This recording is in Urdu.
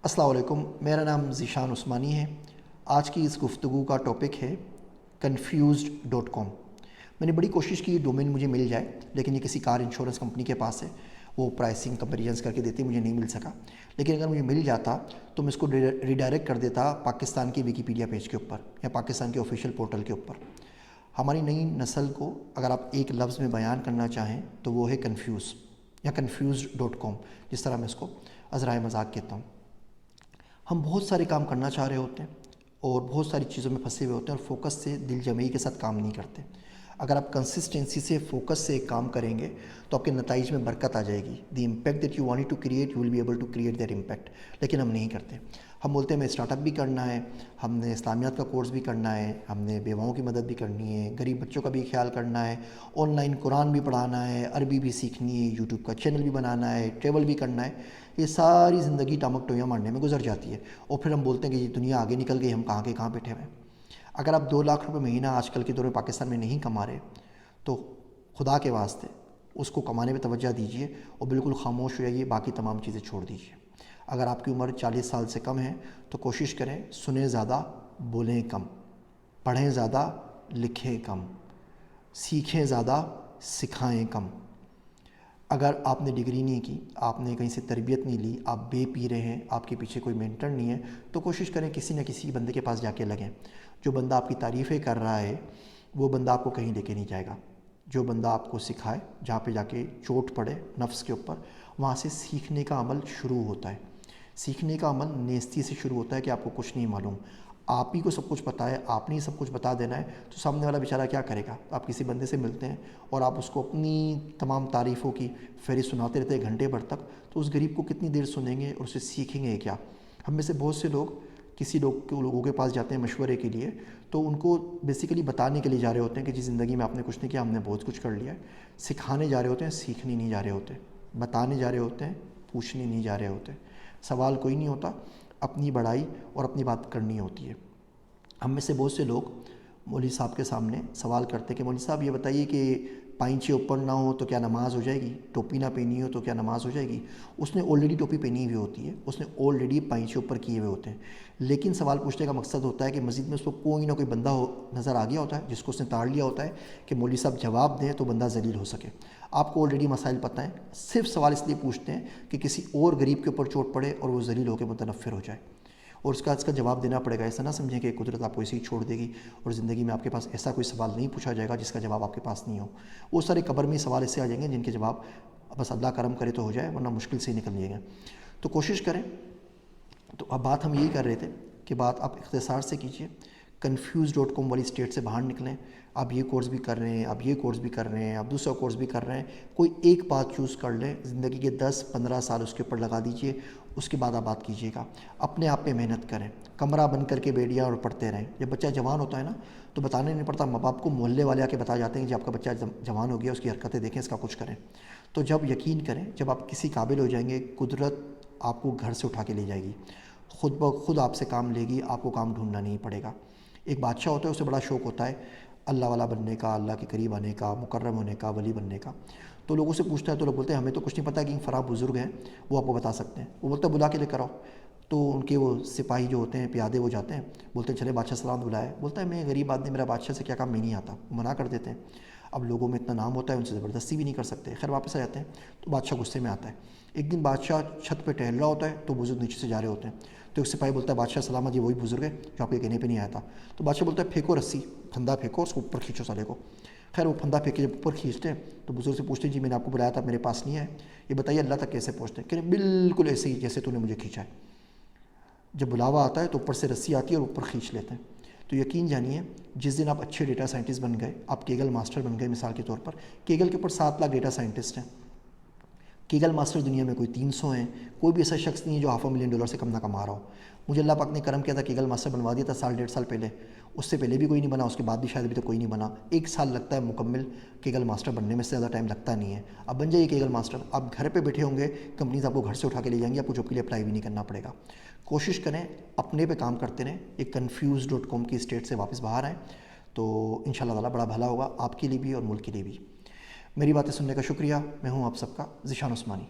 السلام علیکم، میرا نام ذیشان عثمانی ہے۔ آج کی اس گفتگو کا ٹاپک ہے confused.com۔ میں نے بڑی کوشش کی یہ ڈومین مجھے مل جائے، لیکن یہ کسی کار انشورنس کمپنی کے پاس ہے، وہ پرائسنگ کمپیریزنس کر کے دیتی، مجھے نہیں مل سکا۔ لیکن اگر مجھے مل جاتا تو میں اس کو ریڈائریکٹ کر دیتا پاکستان کی ویکیپیڈیا پیج کے اوپر یا پاکستان کے آفیشیل پورٹل کے اوپر۔ ہماری نئی نسل کو اگر آپ ایک لفظ میں بیان کرنا چاہیں تو وہ ہے کنفیوز یا confused.com، جس طرح میں اس کو عذرائے مذاق کہتا ہوں۔ ہم بہت سارے کام کرنا چاہ رہے ہوتے ہیں اور بہت ساری چیزوں میں پھنسے ہوئے ہوتے ہیں اور فوکس سے دل جمعی کے ساتھ کام نہیں کرتے۔ اگر آپ کنسسٹنسی سے فوکس سے ایک کام کریں گے تو آپ کے نتائج میں برکت آ جائے گی۔ The impact that you want to create, you will be able to create that impact. لیکن ہم نہیں کرتے۔ ہم بولتے ہیں ہمیں اسٹارٹ اپ بھی کرنا ہے، ہم نے اسلامیات کا کورس بھی کرنا ہے، ہم نے بیواؤں کی مدد بھی کرنی ہے، غریب بچوں کا بھی خیال کرنا ہے، آن لائن قرآن بھی پڑھانا ہے، عربی بھی سیکھنی ہے، یوٹیوب کا چینل بھی بنانا ہے، ٹریول بھی کرنا ہے۔ یہ ساری زندگی ٹامک ٹوئیاں مارنے میں گزر جاتی ہے اور پھر ہم بولتے ہیں کہ یہ دنیا آگے نکل گئی، ہم کہاں کے کہاں بیٹھے ہوئے ہیں۔ اگر آپ 2 لاکھ روپے مہینہ آج کل کے دور میں پاکستان میں نہیں کما رہے تو خدا کے واسطے اس کو کمانے پہ توجہ دیجیے اور بالکل خاموش ہو جائیے، باقی تمام چیزیں چھوڑ دیجیے۔ اگر آپ کی عمر 40 سال سے کم ہے تو کوشش کریں سنیں زیادہ، بولیں کم، پڑھیں زیادہ، لکھیں کم، سیکھیں زیادہ، سکھائیں کم۔ اگر آپ نے ڈگری نہیں کی، آپ نے کہیں سے تربیت نہیں لی، آپ بے پی رہے ہیں، آپ کے پیچھے کوئی مینٹر نہیں ہے، تو کوشش کریں کسی نہ کسی بندے کے پاس جا کے لگیں۔ جو بندہ آپ کی تعریفیں کر رہا ہے وہ بندہ آپ کو کہیں لے کے نہیں جائے گا۔ جو بندہ آپ کو سکھائے، جہاں پہ جا کے چوٹ پڑے نفس کے اوپر، وہاں سے سیکھنے کا عمل شروع ہوتا ہے۔ سیکھنے کا عمل نیستی سے شروع ہوتا ہے کہ آپ کو کچھ نہیں معلوم، آپ ہی کو سب کچھ پتہ ہے، آپ نے ہی سب کچھ بتا دینا ہے، تو سامنے والا بیچارہ کیا کرے گا؟ آپ کسی بندے سے ملتے ہیں اور آپ اس کو اپنی تمام تعریفوں کی فہرست سناتے رہتے ہیں گھنٹے بھر تک، تو اس غریب کو کتنی دیر سنیں گے اور اسے سیکھیں گے کیا؟ ہم میں سے بہت سے لوگ کسی لوگوں کے پاس جاتے ہیں مشورے کے لیے، تو ان کو بیسیکلی بتانے کے لیے جا رہے ہوتے ہیں کہ جی زندگی میں آپ نے کچھ نہیں کیا، ہم نے بہت کچھ کر لیا ہے۔ سکھانے جا رہے ہوتے ہیں، سیکھنے نہیں جا رہے ہوتے، بتانے جا رہے ہوتے ہیں، پوچھنے نہیں جا رہے ہوتے۔ سوال کوئی نہیں ہوتا، اپنی بڑائی اور اپنی بات کرنی ہوتی ہے۔ ہم میں سے بہت سے لوگ مولوی صاحب کے سامنے سوال کرتے ہیں کہ مولوی صاحب یہ بتائیے کہ پائنچے اوپر نہ ہو تو کیا نماز ہو جائے گی؟ ٹوپی نہ پہنی ہو تو کیا نماز ہو جائے گی؟ اس نے آلریڈی ٹوپی پہنی ہوئی ہوتی ہے، اس نے آلریڈی پائنچے اوپر کیے ہوئے ہوتے ہیں، لیکن سوال پوچھنے کا مقصد ہوتا ہے کہ مزید میں اس کو کوئی نہ کوئی بندہ نظر آ گیا ہوتا ہے جس کو اس نے تاڑ لیا ہوتا ہے کہ مولوی صاحب جواب دیں تو بندہ ذلیل ہو سکے۔ آپ کو آلریڈی مسائل پتہ ہیں، صرف سوال اس لیے پوچھتے ہیں کہ کسی اور غریب کے اوپر چوٹ پڑے اور وہ ذلیل ہو کے متنفر ہو جائے، اور اس کا جواب دینا پڑے گا۔ ایسا نہ سمجھیں کہ قدرت آپ کو ایسے ہی چھوڑ دے گی اور زندگی میں آپ کے پاس ایسا کوئی سوال نہیں پوچھا جائے گا جس کا جواب آپ کے پاس نہیں ہو۔ وہ سارے قبر میں سوال ایسے آ جائیں گے جن کے جواب بس اللہ کرم کرے تو ہو جائے، ورنہ مشکل سے ہی نکل جائیں گے۔ تو کوشش کریں۔ تو اب بات ہم یہی کر رہے تھے کہ بات آپ اختصار سے کیجئے، confused.com والی اسٹیٹ سے باہر نکلیں۔ آپ یہ کورس بھی کر رہے ہیں، آپ یہ کورس بھی کر رہے ہیں، آپ دوسرا کورس بھی کر رہے ہیں، کوئی ایک بات چوز کر لیں، زندگی کے 10-15 سال اس کے اوپر لگا دیجئے، اس کے بعد آپ بات کیجئے گا۔ اپنے آپ پہ محنت کریں، کمرہ بند کر کے بیٹھ اور پڑھتے رہیں۔ جب بچہ جوان ہوتا ہے نا تو بتانے نہیں پڑتا، ماں باپ کو محلے والے آ کے بتا جاتے ہیں کہ جب آپ کا بچہ جوان ہو گیا، اس کی حرکتیں دیکھیں، اس کا کچھ کریں۔ تو جب یقین کریں، جب آپ کسی قابل ہو جائیں گے، قدرت آپ کو گھر سے اٹھا کے لے جائے گی، خود بخود آپ سے کام لے گی، آپ کو کام ڈھونڈنا نہیں پڑے گا۔ ایک بادشاہ ہوتا ہے، اسے بڑا شوق ہوتا ہے اللہ والا بننے کا، اللہ کے قریب آنے کا، مکرم ہونے کا، ولی بننے کا۔ تو لوگوں سے پوچھتا ہے تو لوگ بولتے ہیں ہمیں تو کچھ نہیں پتہ کہ فلاں بزرگ ہیں، وہ آپ کو بتا سکتے ہیں۔ وہ بولتا ہے بلا کے لے کر آؤ۔ تو ان کے وہ سپاہی جو ہوتے ہیں، پیادے، وہ جاتے ہیں، بولتے ہیں چلے بادشاہ سلام بلائے۔ بولتا ہے میں غریب آدمی، میرا بادشاہ سے کیا کام، میں نہیں آتا، وہ منع کر دیتے ہیں۔ اب لوگوں میں اتنا نام ہوتا ہے، ان سے زبردستی بھی نہیں کر سکتے، خیر واپس آ جاتے ہیں۔ تو بادشاہ غصے میں آتا ہے۔ ایک دن بادشاہ چھت پہ ٹہل رہا ہوتا ہے تو بزرگ نیچے سے جا رہے ہوتے ہیں، تو ایک سپاہی بولتا ہے بادشاہ سلامت، یہ وہی بزرگ ہے جو آپ کے کہنے پہ نہیں آیا تھا۔ تو بادشاہ بولتا ہے پھینکو رسی، پھندا پھینکو، اس کو اوپر کھینچو سالے کو۔ خیر وہ پھندا پھینک کے جب اوپر کھینچتے ہیں تو بزرگ سے پوچھتے ہیں جی میں نے آپ کو بلایا تھا، میرے پاس نہیں آئے، یہ بتائیے اللہ تک کیسے پہنچتے ہیں؟ کہ بالکل ایسے ہی جیسے تو نے مجھے کھینچا ہے۔ جب بلاوا آتا ہے تو اوپر سے رسی آتی ہے اور اوپر کھینچ لیتے ہیں۔ تو یقین جانیے جس دن آپ اچھے ڈیٹا سائنٹسٹ بن گئے، آپ کیگل ماسٹر بن گئے، مثال کے طور پر کیگل کے اوپر 7 لاکھ ڈیٹا سائنٹسٹ ہیں، کیگل ماسٹر دنیا میں کوئی 300 ہیں، کوئی بھی ایسا شخص نہیں ہے جو $500,000 سے کم نہ کما رہا ہو۔ مجھے اللہ پاک نے کرم کیا تھا، کیگل ماسٹر بنوا دیا تھا 1.5 سال پہلے، اس سے پہلے بھی کوئی نہیں بنا، اس کے بعد بھی شاید ابھی تک کوئی نہیں بنا۔ 1 سال لگتا ہے مکمل کیگل ماسٹر بننے میں، سے زیادہ ٹائم لگتا نہیں ہے۔ اب بن جائیے کیگل ماسٹر، آپ گھر پہ بیٹھے ہوں گے، کمپنیز آپ کو گھر سے اٹھا کے لے جائیں گی، آپ کو جاب کے لیے اپلائی بھی نہیں کرنا پڑے گا۔ کوشش کریں اپنے پہ کام کرتے رہیں، ایک confused.com کی اسٹیٹ سے واپس باہر آئیں، تو انشاءاللہ تعالیٰ بڑا بھلا ہوگا آپ کے لیے بھی اور ملک کے لیے بھی۔ میری باتیں سننے کا شکریہ، میں ہوں آپ سب کا ذیشان عثمانی۔